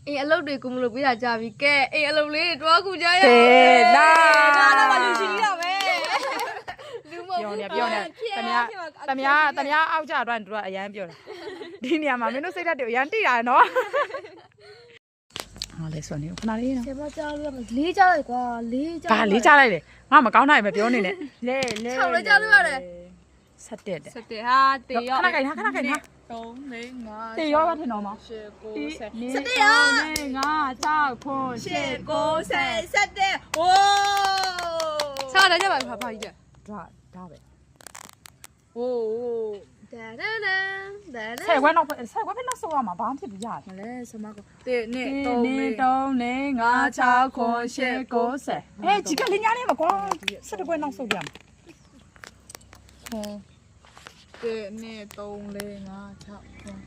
အေးအလုပ်တွေကိုမလုပ်ပေးတာကြာပြီကဲအေးအလုပ်လေးတွေတွားကူကြရ ကဲလာ တော့လူရှိရမယ်လူမဟုတ် ပြောနေတမယာအောက်ကြတော့သူကအရန်ပြောတယ်ဒီနေရာမှာမင်းတို့စိတ်ဓာတ်တွေအရန်တိတာနော်ဟာလေဆိုနေခဏလေးနော် ဆယ်ပါကြားလို့လေးကြားလိုက်ကွာလေးကြား ဘာလေးချလိုက်လေငါမကောင်းနိုင်မပြောနေနဲ့လဲ 6လေးကြားလို့ရတယ် ဆက်တက်တယ် 7ဟာတေရော ခဏခိုင်ခဏခိုင် 3 4 5 တေရောပါထင်တော်မှာ 7 9 10 7ရောငါ6ခွန်8 9 10 7ဝိုးစားတယ်ကြပါဖာကြီးကြ ဒါပဲ ဝိုးဒါဒါဒါဒါ ဆက်ခွဲနောက်ဆက်ခွဲဖက်နောက်ဆောရမှာဘာမှဖြစ်ဘူးရတယ် မလဲစမကောတေနဲ့ 3 4 5 6ခွန်8 9 10အေးချီကလေးညာလေးမကွာဆက်ခွဲနောက်ဆောပြမှာ 1 2 3 4 5 6